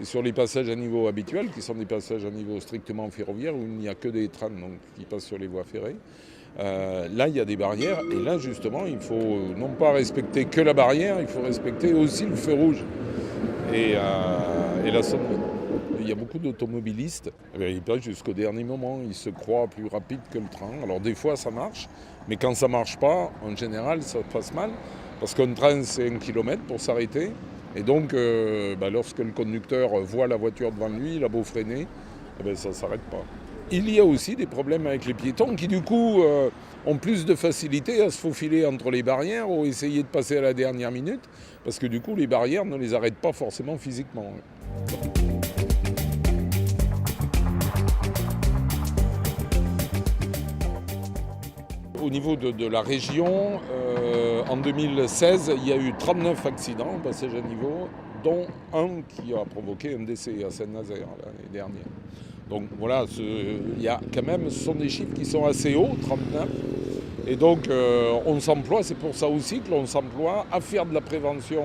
sur les passages à niveau habituels, qui sont des passages à niveau strictement ferroviaire, où il n'y a que des trains donc, qui passent sur les voies ferrées. Là, il y a des barrières, et là, justement, il faut non pas respecter que la barrière, il faut respecter aussi le feu rouge et la sonnerie. Il y a beaucoup d'automobilistes, ils passent jusqu'au dernier moment, ils se croient plus rapides que le train. Alors des fois, ça marche, mais quand ça ne marche pas, en général, ça passe mal, parce qu'un train, c'est 1 kilomètre pour s'arrêter. Et donc, lorsque le conducteur voit la voiture devant lui, il a beau freiner, ça ne s'arrête pas. Il y a aussi des problèmes avec les piétons qui, du coup, ont plus de facilité à se faufiler entre les barrières ou essayer de passer à la dernière minute, parce que du coup, les barrières ne les arrêtent pas forcément physiquement. Au niveau de la région, en 2016, il y a eu 39 accidents au passage à niveau, dont un qui a provoqué un décès à Saint-Nazaire l'année dernière. Donc voilà, il y a quand même, ce sont des chiffres qui sont assez hauts, 39. Et donc on s'emploie, c'est pour ça aussi que l'on s'emploie à faire de la prévention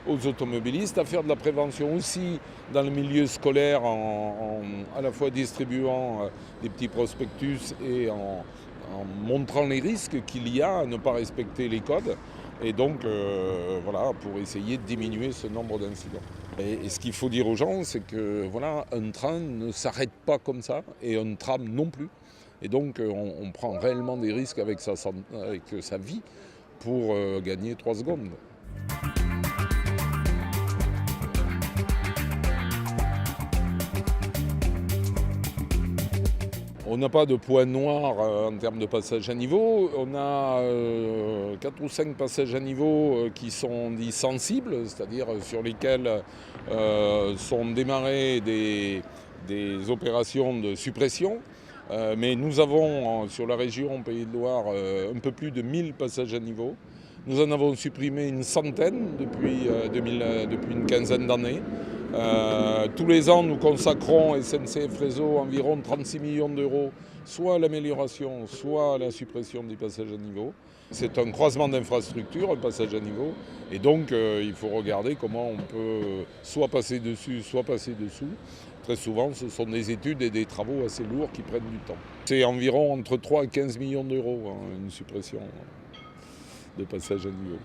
aux automobilistes, à faire de la prévention aussi dans le milieu scolaire à la fois distribuant des petits prospectus et en montrant les risques qu'il y a à ne pas respecter les codes. Et donc, pour essayer de diminuer ce nombre d'incidents. Et ce qu'il faut dire aux gens, c'est que un train ne s'arrête pas comme ça, et un tram non plus. Et donc, on prend réellement des risques avec sa vie pour gagner 3 secondes. On n'a pas de point noir en termes de passage à niveau. On a 4 ou 5 passages à niveau qui sont dits sensibles, c'est-à-dire sur lesquels sont démarrées des opérations de suppression. Mais nous avons sur la région Pays de Loire un peu plus de 1000 passages à niveau. Nous en avons supprimé une centaine depuis une quinzaine d'années. Tous les ans, nous consacrons SNCF Réseau environ 36 millions d'euros, soit à l'amélioration, soit à la suppression des passages à niveau. C'est un croisement d'infrastructures, un passage à niveau, et donc il faut regarder comment on peut soit passer dessus, soit passer dessous. Très souvent, ce sont des études et des travaux assez lourds qui prennent du temps. C'est environ entre 3 et 15 millions d'euros, une suppression de passage à niveau.